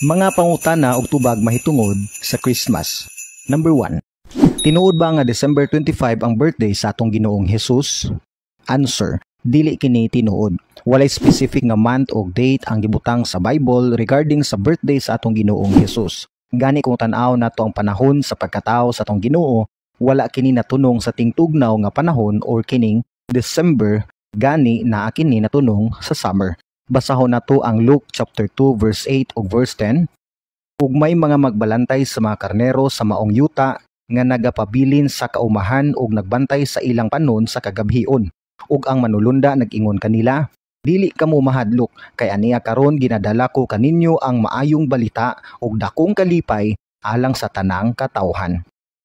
Mga pangutana og tubag mahitungod sa Christmas. Number 1. Tinuod ba nga December 25 ang birthday sa atong Ginoong Hesus? Answer: dili kini tinuod. Walay specific nga month o date ang gibutang sa Bible regarding sa birthday sa atong Ginoong Hesus. Gani kung tan-aw nato ang panahon sa pagkatao sa atong Ginoo, wala kini natunong sa tingtugnaw nga panahon or kining December, gani naa kini natunong sa summer. Basahon nato ang Luke chapter 2 verse 8 ug verse 10. Ug may mga magbalantay sa mga karnero sa maong yuta nga nagapabilin sa kaumahan ug nagbantay sa ilang panon sa kagabhion. Ug ang manulunda nag-ingon kanila, dili kamo mahadlok kay aniya karon ginadala ko kaninyo ang maayong balita ug dakong kalipay alang sa tanang katawhan.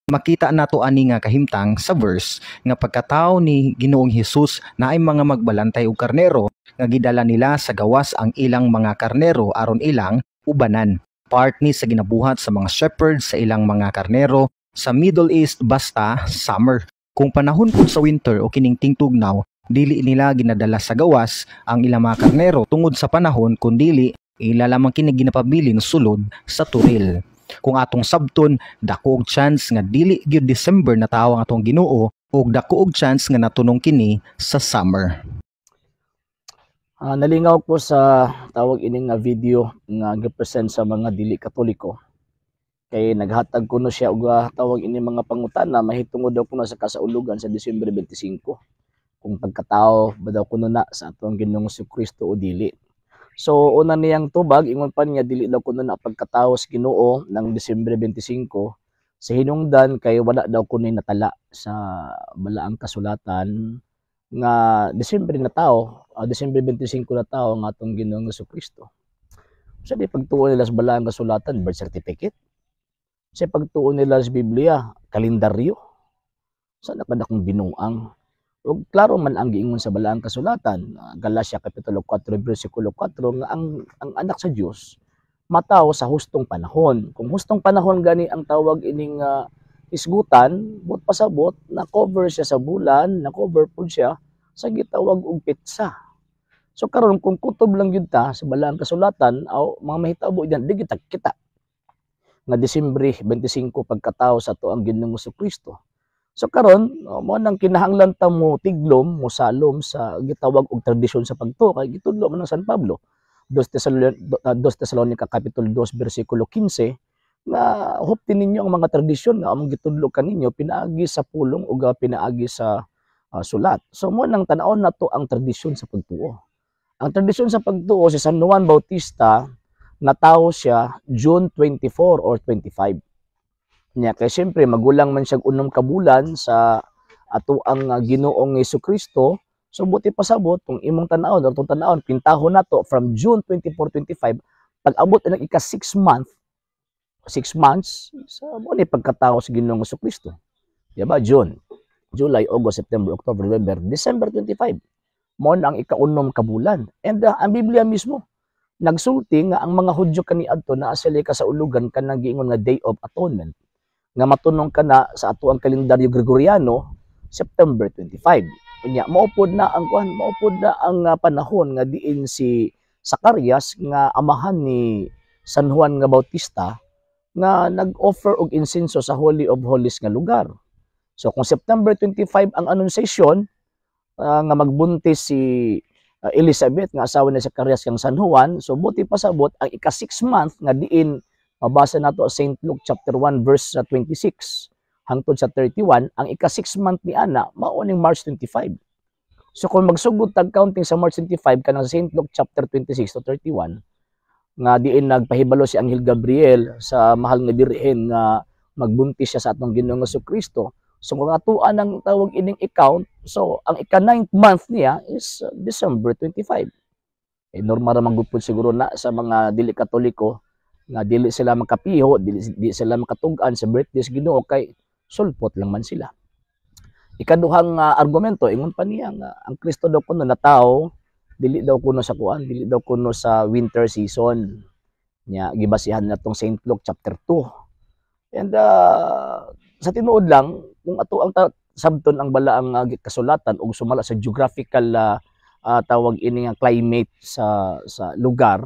Makita nato ani nga kahimtang sa verse nga pagkatao ni Ginoong Hesus naay mga magbalantay og karnero nga gidala nila sa gawas ang ilang mga karnero aron ilang ubanan. Part ni sa ginabuhat sa mga shepherds sa ilang mga karnero sa Middle East basta summer. Kung panahon pud sa winter o kining tingtugnaw, dili nila ginadala sa gawas ang ilang mga karnero tungod sa panahon kundili ila lamang kini ginapabilin sulod sa turil. Kung atong sabton, dako og chance nga dili gyud December na tawo ang atong Ginoo ug dako og chance nga natunong kini sa summer. Nalingaw ko sa tawag ining nga video nga gipresent sa mga dili Katoliko. Kay naghatag kuno siya og tawag ini mga pangutana mahitungod daw kuno sa kasaulugan sa Disyembre 25. Kung pagkatao ba daw kuno na sa atong Ginoong Kristo o dili. So una niyang tubag ingon pa niya dili daw kuno na pagkatao sa Ginoo ng Disyembre 25 sa hinungdan kay wala daw kuno natala sa balaang kasulatan nga Disyembre na tao, Disyembre 25 na tao nga atong Ginoong Kristo. Sa di pagtuon nila sa balaang kasulatan, birth certificate. Sa pagtuon nila sa Biblia, kalendaryo. Sa nakadakong binuang. O klaro man ang giingon sa balaang kasulatan, Galatia kapitulo 4 bersikulo 4 nga ang anak sa Dios mataw sa hustong panahon. Kung hustong panahon gani ang tawag ining isgutan, but pasabot na cover siya sa bulan, na cover pud siya sa gitawag og petsa. So karon kung kutob lang gyud ta sa balaang kasulatan aw mga mahitabo diyan di kita nga Disyembre 25 pagkatao sa tuang Ginoong Kristo. So karon mo nang kinahanglan ta mo tiglom mo salom sa gitawag og tradisyon sa pagtuo kay gitudlo man ng San Pablo 2 Tesalonica kapitulo 2 bersikulo 15 nga huptin ninyo ang mga tradisyon nga among gitudlo kaninyo pinaagi sa pulong ug pinaagi sa sulat. So mo nang tan-aw nato ang tradisyon sa pagtuo. Ang tradisyon sa pagtuo si San Juan Bautista natawo siya June 24 or 25. Nya kay siyempre magulang man siya unom ka bulan sa ato ang Ginoong Jesucristo. So buti pasabot kung imong tan-awon or tong tan-awon pintahon nato from June 24-25 pag-abot ang ika 6 months sa mo ni pagkatao sa Ginoong Jesucristo. Di ba? June, July, August, September, October, November, December 25. Mo ang ika-unom ka bulan. And ang Biblia mismo nagsulti nga ang mga Hudyo kaniadto naa sila kasaulugan kanang giingon nga Day of Atonement nga matunong kana sa ato ang kalendaryo Gregoriano September 25. Unya maupod na ang panahon nga diin si Zacarias nga amahan ni San Juan nga Bautista nga nag-offer og insenso sa Holy of Holies nga lugar. So kung September 25 ang annunciation nga magbuntis si Elizabeth nga asawa ni Zacarias kang San Juan, so buti pasabot ang ika 6 month nga diin mabasa nato sa St. Luke chapter 1 verse 26 hangtod sa 31, ang ika 6 month ni ana mao ning March 25. So kung magsugod tag counting sa March 25 kanang sa St. Luke chapter 26 to 31 nga diin nagpahibalo si Anghel Gabriel sa mahal nga birhen nga magbuntis siya sa atong Ginoong Jesucristo. So kung atuan ang tawag ining account, so ang ika 9th month niya is December 25. Normal ra man gud siguro na sa mga dili Katoliko nga dili sila makapiho, dili sila makatug-an sa birthday sa Ginoo kay sulpot lang man sila. Ikaduhang argumento ingon pa niya nga ang Kristo daw kuno natawo dili daw kuno sa kuan, dili daw kuno sa winter season. Nya gibasihan natong St. Luke chapter 2. And sa tinuod lang kung ato ang sabton ang balaang kasulatan ug sumala sa geographical tawag ini nga climate sa lugar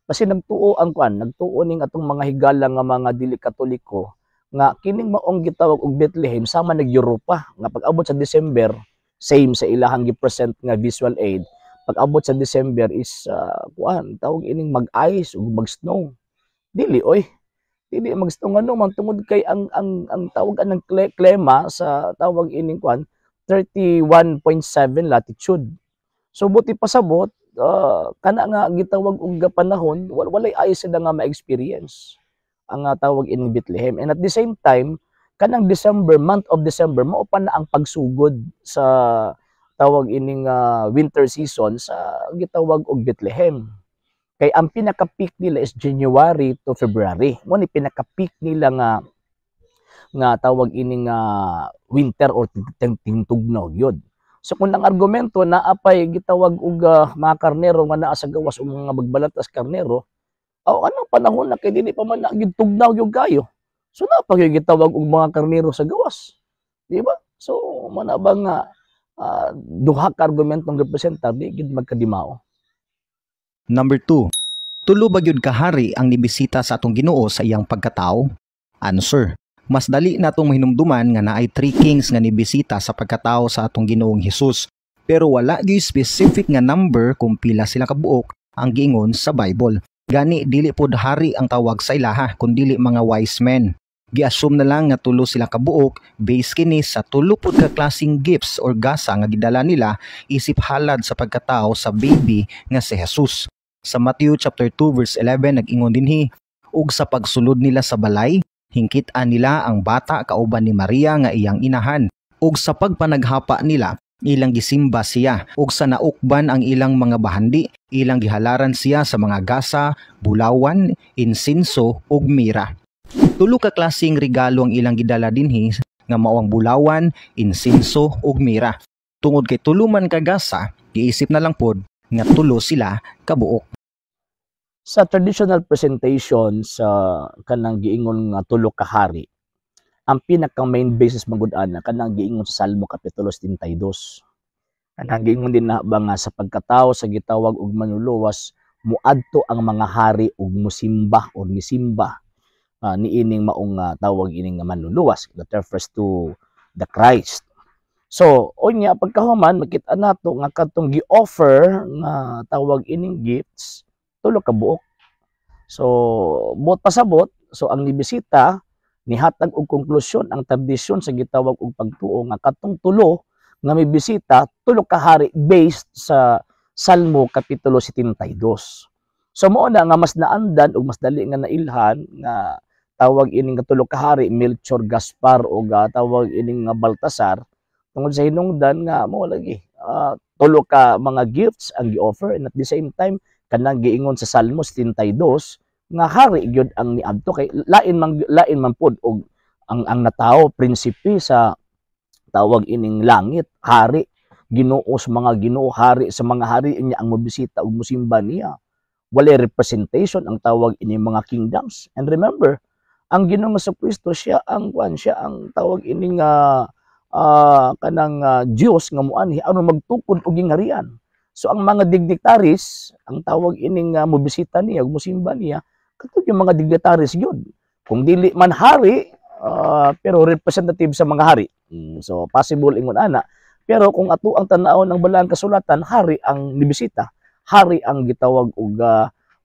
Kasi nagtuo ang kwan, nagtuo ning atong mga higala nga mga dili Katoliko nga kining maong gitawag og Bethlehem sama nag-Europa nga pag-abot sa December same sa ilahang gi-present nga visual aid. Pag-abot sa December is kwan tawag ining mag-ice ug mag-snow. Dili oy. Dili mag-snow ngano man tungod kay ang tawag ang klema sa tawag ining kwan 31.7 latitude. So buti pasabot kana nga gitawag og panahon walay ayos sila nga ma-experience ang tawag ining Bethlehem. And at the same time kanang December, month of December mao pa na ang pagsugod sa tawag ining winter season sa gitawag og Bethlehem. Kay ang pinaka-peak nila is January to February. Mo ni pinaka-peak nila nga tawag ining winter or tingtugnaw yun. So kung ang argumento na apay gitawag og mga karnero nga naa sa gawas o mga magbalatas karnero, anong panahon na kay dili pa man gitugnaw yung kayo. So na pa gitawag og mga karnero sa gawas. Di ba? So man ba nga duha ka argumentong representar di gid magkadimao. Number 2. Tulo ba gyud kahari ang nibisita sa atong Ginoo sa iyang pagkatao? Answer. Mas dali natong mahinumduman nga naay 3 kings nga nibisita sa pagkatao sa atong Ginoong Hesus, pero wala gyud specific nga number kung pila sila kabuok ang giingon sa Bible. Gani dili pod hari ang tawag sa ilaha kundi mga wise men. Gi-assume na lang nga tulo sila kabuok based kini sa tulo pod ka klaseng gifts or gasa nga gidala nila isip halad sa pagkatao sa baby nga si Jesus. Sa Matthew chapter 2 verse 11 nag-ingon dinhi, ug sa pagsulod nila sa balay hingkit-an nila ang bata kauban ni Maria nga iyang inahan, ug sa pagpanaghapa nila ilang gisimba siya, ug sa naukban ang ilang mga bahandi ilang gihalaran siya sa mga gasa, bulawan, insinso ug mira. Tulo ka klaseng regalo ang ilang gidala dinhi nga mao ang bulawan, insinso ug mira. Tungod kay tulo man ka gasa, giisip na lang pod nga tulo sila kabuok. Sa traditional presentation sa kanang giingon nga tulo ka hari, ang pinaka main basis magud-an kanang giingon sa Salmo kapitulo 72. Kanang giingon din na ba nga sa pagkatao sa gitawag og manluluwas muadto ang mga hari ug musimba o misimba niining maong tawag ining manluluwas that refers to the Christ. So unya pagkahuman makita nato nga kadtong gi-offer nga tawag ining gifts tulo ka buok. So buot pasabot, so ang nibisita nihatag og konklusyon ang tradisyon sa gitawag og pagtuo nga katong tulo nga may bisita tulo ka hari based sa Salmo kapitulo 72. So mao na nga mas naandan ug mas dali nga nailhan nga tawag ining tulo ka hari Melchor, Gaspar o tawag ining nga Baltasar tungod sa hinungdan nga mao lagi tulo ka mga gifts ang gi-offer and at the same time kanang giingon sa Salmo 72 nga hari gyud ang niadto kay lain man pod og ang natawo prinsipe sa tawag ining langit, hari, Ginoo sa mga Ginoo, hari sa mga hari niya ang mobisita ug mosimba niya. Walay representation ang tawag ining mga kingdoms. And remember, ang Ginoo sa Kristo siya ang tawag ining kanang Dios nga muanhi aron magtukod og gingharian. So ang mga dignitaries, ang tawag ining mobisita niya ug mosimba niya katong yung mga dignitaries yun. Kung dili man hari, pero representative sa mga hari. So possible ingon ana. Pero kung ato ang tan-aw ng balang kasulatan, hari ang nibisita, hari ang gitawag og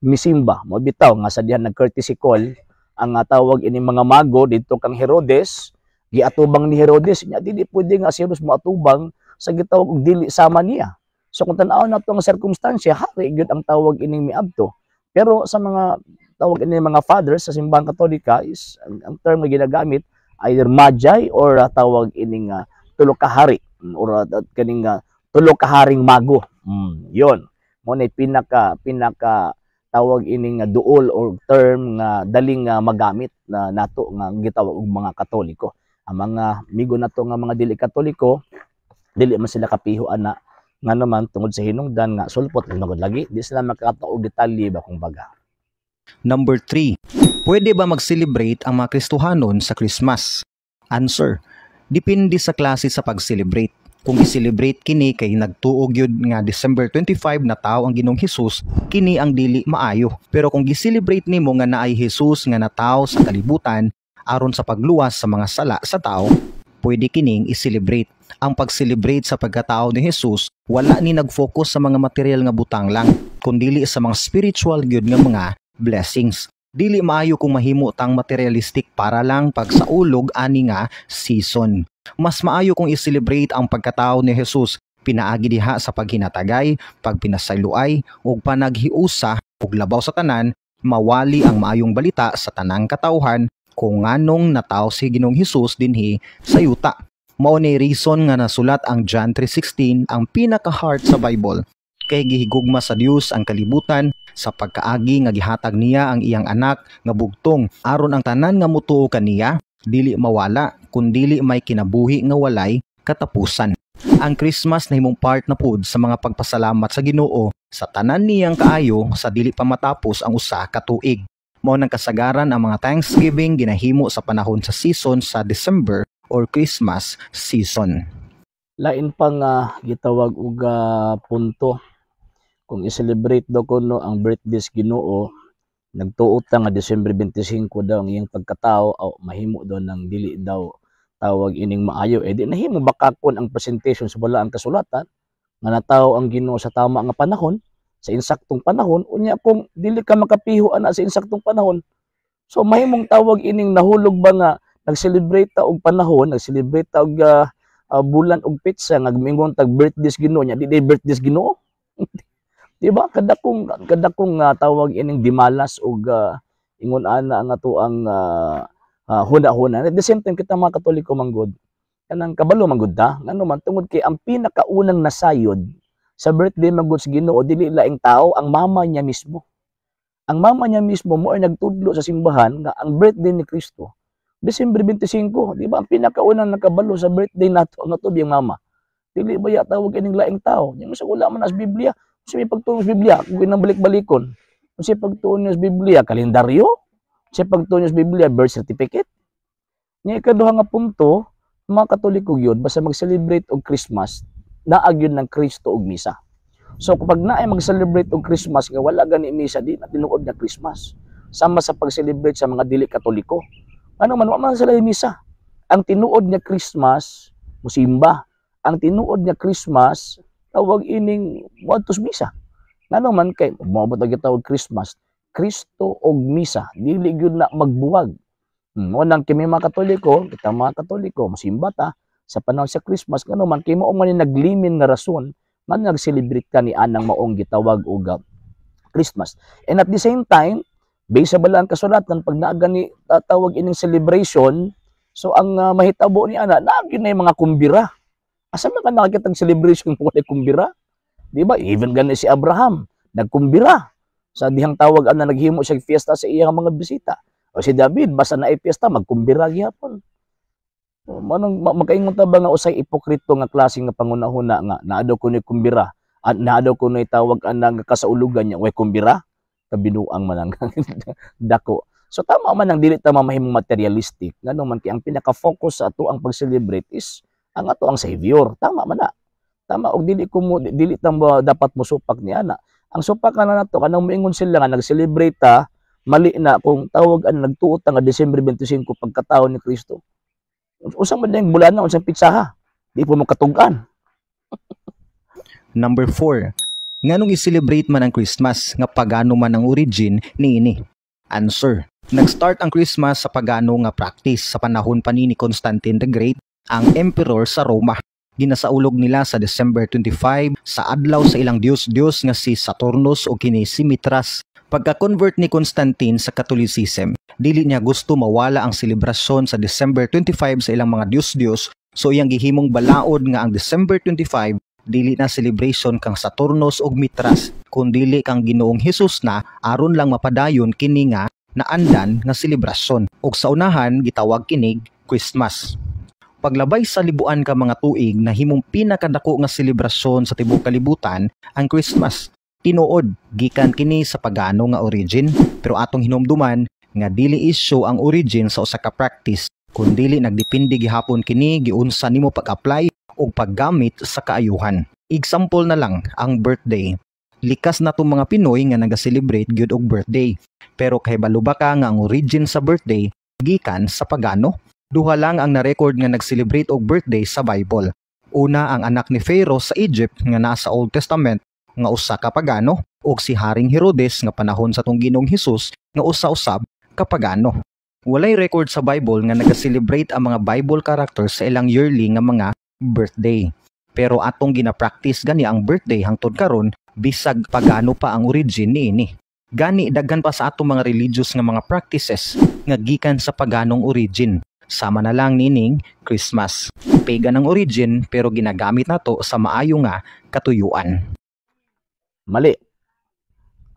misimba. Mo bitaw nga sa dihan nag-courtesy call ang tawag ini mga mago didto kang Herodes, giatubang ni Herodes nya dili pwede nga si Herodes moatubang sa gitawag og dili sama niya. So kung tan-aw nato ang sirkumstansya, hari gyud ang tawag ining miadto. Pero sa mga tawag ini mga fathers sa simbahang Katolika is ang term na ginagamit either magi or tawag ining tulo ka hari or kaning tulo ka haring mago. Yon. Mo na pinaka tawag ining duol or term nga daling magamit na nato nga gitawag og mga Katoliko. Ang mga migo nato nga mga dili Katoliko dili man sila kapihuan na nga naman tungod sa hinungdan nga sulpot magud lagi di sila makakataog detalye ba kung baga. Number 3. Pwede ba mag-celebrate ang mga Kristohanon sa Christmas? Answer. Depende sa klase sa pag-celebrate. Kung i-celebrate kini kay nagtuog yun nga December 25 na tawo ang Ginoong Hesus, kini ang dili maayo. Pero kung gi-celebrate nimo nga naay Hesus nga natawo sa kalibutan aron sa pagluwas sa mga sala sa tao, pwede kining i-celebrate. Ang pag-celebrate sa pagkatao ni Hesus, wala ni nag-focus sa mga material nga butang lang, kundi sa mga spiritual gyud nga mga blessings. Dili maayo kung mahimo tang materialistic para lang pagsaulog ani nga season. Mas maayo kung i-celebrate ang pagkatao ni Hesus pinaagi diha sa paghinatagay, pagpinasayloay ug panaghiusa ug labaw sa tanan, mawali ang maayong balita sa tanang katawhan kung nganong natawo si Ginoong Hesus dinhi sa yuta. Mao ni reason nga nasulat ang John 3:16 ang pinaka-heart sa Bible. Kay gihigugma sa Dios ang kalibutan sa pagkaagi nga gihatag niya ang iyang anak nga bugtong aron ang tanan nga motuo kaniya dili mawala kundili may kinabuhi nga walay katapusan. Ang Christmas nahimong part na pud sa mga pagpasalamat sa Ginoo sa tanan niyang kaayo sa dili pa matapos ang usa ka tuig. Mao nang kasagaran ang mga Thanksgiving ginahimo sa panahon sa season sa December or Christmas season. Lain pa nga gitawag og punto kung i-celebrate daw kuno ang birthday sa Ginoo, nagtuot nga December 25 daw ang iyang pagkatao o mahimo daw ng dili daw tawag ining maayo. Di nahimo bakakon ang presentation sa balaang kasulatan nga natawo ang Ginoo sa tama nga panahon, sa insaktong panahon. Unya kung dili ka makapiho ana sa insaktong panahon, so mahimong tawag ining nahulog ba nga nag-celebrate ta og panahon, nag-celebrate ta og bulan og petsa nga mingon tag birthday sa Ginoo nya, di birthday sa Ginoo. Diba? Kada kong tawag ining dimalas og ingon ana nga to ang huna-huna. At the same time kita mga Katoliko manggod, kanang kabalo manggod ta, ngano man tungod kay ang pinakaunang nasayod sa birthday manggod sa Ginoo dili laing tao, ang mama niya mismo. Ang mama niya mismo mo ay nagtudlo sa simbahan nga ang birthday ni Kristo December 25, di ba? Ang pinakaunang nakabalo sa birthday nato ang atubiyang mama. Dili ba ya tawag ining laing tao? Yung sa wala man as Biblia. Kasi may pagtuon sa Biblia, kung ginambalik-balikon. Kasi pagtuon sa Biblia, kalendaryo. Kasi pagtuon sa Biblia, birth certificate. Nga ikaduha nga punto, mga Katoliko yun, basta mag-celebrate og Christmas, naag yun ng Kristo og misa. So kapag naay mag-celebrate og Christmas, nga wala gani misa, di na tinuod na Christmas. Sama sa pag-celebrate sa mga dili Katoliko. Ano man, wala man sila yung misa. Ang tinuod niya Christmas, musimba. Ang tinuod niya Christmas, tawag ining wadtos misa. Ngano man kay moabot ang gitawag Christmas, Kristo og misa, dili gyud na magbuwag. Mo nang kimi mga Katoliko, kita mga Katoliko mosimba ta sa panahon sa Christmas, ngano man kay mao man naglimin nga rason man nag-celebrate ka ni anang maong gitawag og Christmas. And at the same time, based sa balang kasulatan pag naaga ni tawag ining celebration, so ang mahitabo ni ana naagi na mga kumbira. Asa man ka nakakita ng celebration kung wala kumbira? Di ba? Even gani si Abraham, nagkumbira. Sa dihang tawag na naghimo siya fiesta sa iyang mga bisita. O si David, basta na fiesta, magkumbira gyapon. Manong makaingon ta ba nga usay ipokrito nga klase nga pangunahuna nga naadaw ko ni kumbira at naadaw ko ni tawag anang kasaulugan niya, way kumbira, kabinuang man ang dako. So tama man ang dili ta mamahimong materialistic. Ngano man kay ang pinaka-focus sa ato ang pag-celebrate is ang ato ang Savior. Tama man na. Tama og dili tang dapat mo supak ni ana. Ang supak na nato kanang moingon sila nga nag-celebrate ta mali na kung tawag ang nagtuot nga December 25 pagkatao ni Kristo. Usang man dayang bulan na unsang pitsaha. Di po mo katugan. Number 4. Nganong i-celebrate man ang Christmas nga pagano man ang origin niini? Answer. Nag-start ang Christmas sa pagano nga practice sa panahon pa ni Constantine the Great, ang emperor sa Roma. Ginasaulog nila sa December 25 sa adlaw sa ilang Diyos-Diyos nga si Saturnus o kini si Mithras. Pagka-convert ni Constantine sa Catholicism, dili niya gusto mawala ang selebrasyon sa December 25 sa ilang mga Diyos-Diyos, so iyang gihimong balaod nga ang December 25 dili na celebration kang Saturnus ug Mithras, kundi kang Ginoong Hesus na aron lang mapadayon kini nga naandan nga selebrasyon. Ug sa unahan gitawag kinig Christmas. Paglabay sa libuan ka mga tuig na himong pinakadako nga selebrasyon sa tibuok kalibutan ang Christmas. Tinuod gikan kini sa pagano nga origin, pero atong hinumduman nga dili issue ang origin sa usa ka practice, kundi nagdepende gihapon kini giunsa nimo pag-apply o paggamit sa kaayuhan. Example na lang ang birthday. Likas na tong mga Pinoy nga naga-celebrate gyud og birthday. Pero kahibalo ba ka nga ang origin sa birthday gikan sa pagano? Duha lang ang na-record nga nag-celebrate og birthday sa Bible. Una ang anak ni Pharaoh sa Egypt nga nasa Old Testament nga usa ka pagano, ug si Haring Herodes nga panahon sa tong Ginoong Hesus nga usa-usab ka pagano. Walay record sa Bible nga naga-celebrate ang mga Bible characters sa ilang yearly nga mga birthday. Pero atong gina-practice gani ang birthday hangtod karon bisag pagano pa ang origin niini. Gani daghan pa sa atong mga religious nga mga practices nga gikan sa paganong origin. Sama na lang nining Christmas. Pagan ang origin pero ginagamit nato sa maayo nga katuyuan. Mali.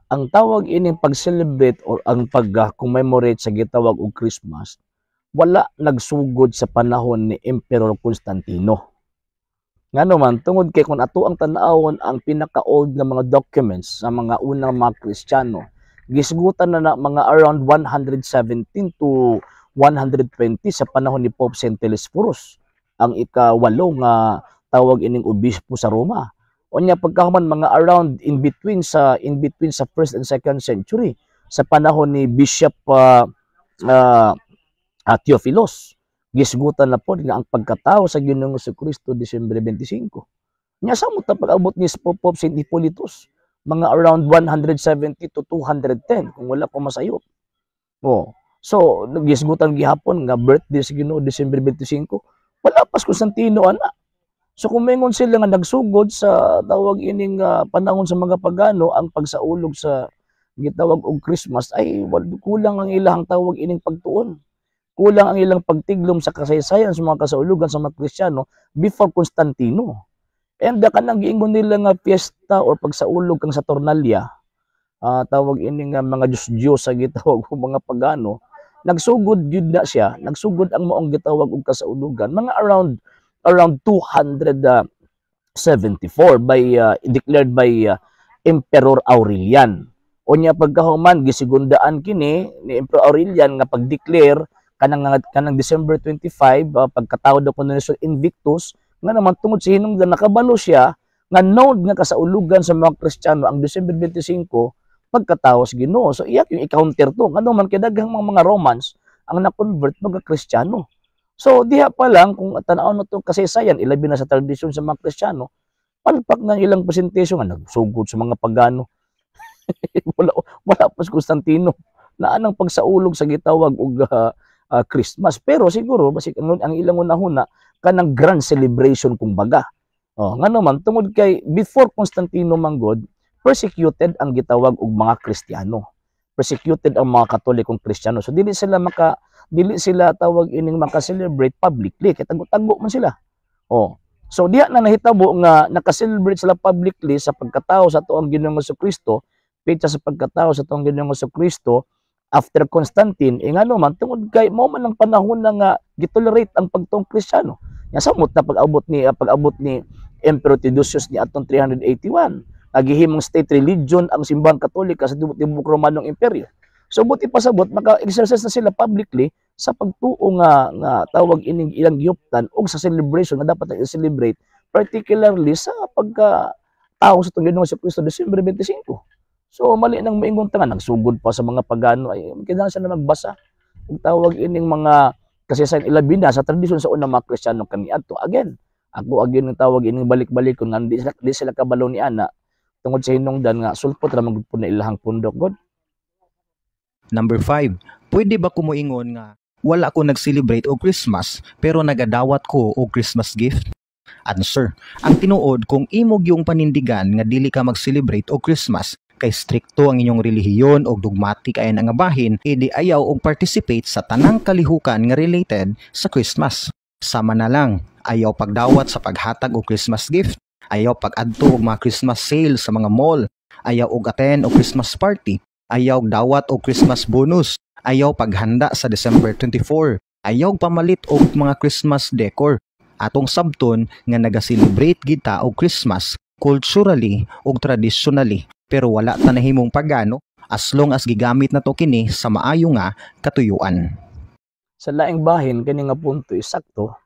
Ang tawag ining pag-celebrate or ang pag-commemorate sa gitawag og Christmas, wala nagsugod sa panahon ni Emperor Constantino. Nga naman, tungod kay kung ato ang tanawon ang pinaka-old nga mga documents sa mga unang mga Kristiyano, gisgutan na mga around 117 to 120 sa panahon ni Pope Saint Telesphorus, ang ika-8 nga tawag ining obispo sa Roma. Unya pagkahuman mga around in between sa first and second century sa panahon ni Bishop Theophilos, gisgutan na po nga ang pagkatao sa Ginoong Jesucristo Disyembre 25. Nya samot na pag-abot ni Pope Saint Hippolytus, mga around 170 to 210 kung wala ko masayop. So, gisgutan gihapon nga birthday sa Ginoo Disyembre 25, wala pas Constantino ana. So kung maingon sila nga nagsugod sa tawag ining panahon sa mga pagano ang pagsaulog sa gitawag og Christmas, ay kulang ang ilang tawag ining pagtuon. Kulang ang ilang pagtiglom sa kasaysayan sa mga kasaulugan sa mga Kristiyano before Constantino. And kanang giingon nila nga fiesta or pagsaulog kang Saturnalia, tawag ining mga Diyos sa gitawag og mga pagano, nagsugod yun na siya, nagsugod ang maong gitawag og kasaulugan mga around 274 by declared by Emperor Aurelian. Unya pagkahuman gisigundaan kini ni Emperor Aurelian nga pag-declare kanang December 25 pagkatawod ako ni Invictus nga naman tungod sa hinungdan nakabalo siya nga node nga kasaulugan sa mga Kristiyano ang December 25 pagkataos Ginoo. So iyak yung i-counter to. Ano man kay daghang mga Romans ang na-convert mga Kristiyano. So diha pa lang kung tan-aw na to kasaysayan ilabi na sa tradisyon sa mga Kristiyano, palpak na ilang presentasyon nga nagsugod sa mga pagano. wala pa si Constantino na anang pagsaulog sa gitawag og Christmas. Pero siguro basik ang ilang unahuna kanang grand celebration kumbaga. Nga naman tungod kay before Constantino manggod, persecuted ang gitawag og mga Kristiyano. Persecuted ang mga Katolikong Kristiyano. So dili sila tawag ining maka-celebrate publicly kay tago-tago man sila. So diha na nahitabo nga naka-celebrate sila publicly sa pagkatao sa tuong Ginoong Jesucristo, petsa sa pagkatao sa tuong Ginoong Jesucristo after Constantine. Ngano man tungod kay mao man ang panahon na nga gitolerate ang pagtuong Kristiyano. Nya samot na pag-abot ni Emperor Theodosius ni atong 381. Nagihimong state religion ang simbahang Katolika sa tibok Romanong Imperyo. So buti pasabot maka-exercise na sila publicly sa pagtuo nga tawag ining ilang giyuptan o sa celebration nga dapat i-celebrate, particularly sa pagka-tao sa Ginoong Jesucristo Disyembre 25. So mali nang maingon ta nga nagsugod pa sa mga pagano ay kinahanglan siya na magbasa ug tawag ining mga kasaysayan ilabi na sa tradisyon sa unang mga Kristiyano kaniadto. Again ang tawag ining balik-balik kung di sila kabalo ni ana tungod sa hinungdan nga sulpot ra man gud na ilahang pundok god. Number 5, pwede ba ko moingon nga wala ko nag-celebrate og Christmas pero nagadawat ko og Christmas gift? Answer, ang tinuod kung imog yung panindigan nga dili ka mag-celebrate og Christmas kay strikto ang inyong relihiyon o dogmatic ay nga bahin, edi ayaw og participate sa tanang kalihukan nga related sa Christmas. Sama na lang, ayaw pagdawat sa paghatag og Christmas gift, ayaw pag-adto og mga Christmas sale sa mga mall, ayaw og attend og Christmas party, ayaw dawat og Christmas bonus, ayaw paghanda sa December 24, ayaw pamalit og mga Christmas decor. Atong sabton nga naga-celebrate kita og Christmas culturally ug traditionally, pero wala ta nahimong pagano as long as gigamit na to kini sa maayo nga katuyuan. Sa laing bahin kani nga punto is sakto.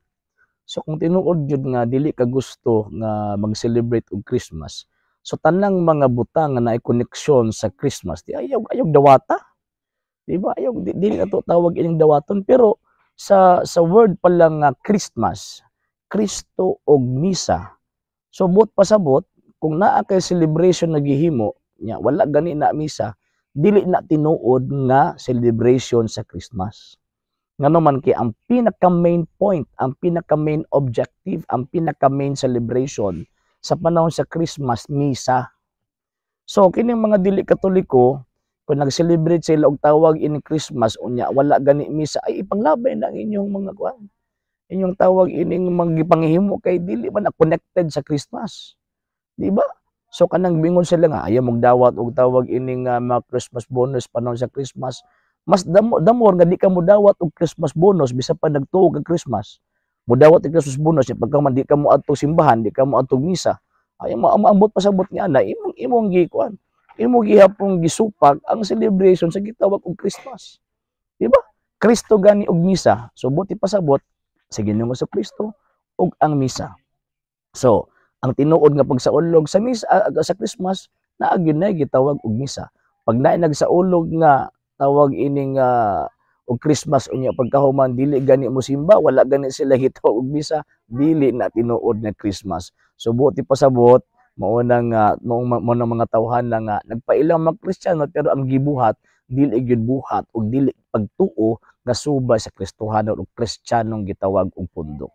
So kung tinuod jud nga dili ka gusto nga mag-celebrate og Christmas, so tanang mga butang nga naay koneksyon sa Christmas, di ayaw dawata, di ba? Ayaw dili ato tawag ining dawaton, pero sa word pa lang nga Christmas, Kristo og misa. So bot pasabot kung naa kay celebration na gihimo nya wala gani na misa, dili na tinuod nga celebration sa Christmas. Ngano man kay ang pinaka main point, ang pinaka main objective, ang pinaka main celebration sa panahon sa Christmas, misa. So kining mga dili Katoliko kung nag-celebrate sila og tawag ini Christmas unya wala gani misa, ay ipanglabay na ang inyong mga kuan. Inyong tawag ining mga gipangihimo kay dili man na connected sa Christmas. Di ba? So kanang bingon sila nga ayaw magdawat og tawag ining mga Christmas bonus panahon sa Christmas. Mas damor nga di ka modawat og Christmas bonus bisan pa nagtuo kag Christmas. Modawat og Christmas bonus pagka man di ka mo adto simbahan, di ka mo adto misa. Ay maambot pasabot nga na imong gikuan. Imong gihapong gisupag ang celebration sa gitawag og Christmas. Di ba? Kristo gani og misa. So buti pasabot sa Ginoong Kristo ug ang misa. So ang tinuod nga pagsaulog sa misa sa Christmas naa gyud na gitawag og misa. Pag naay nagsaulog nga tawag ining og Christmas unya pagkahuman dili gani mo simba, wala gani sila gitawag og misa, dili na tinuod nga Christmas. So buti pasabot mao nang mga tawhan nga nagpailang mga Kristiyano pero ang gibuhat dili gyud buhat ug dili pagtuo nga subay sa Kristohanon ug Kristiyanong gitawag og pundok.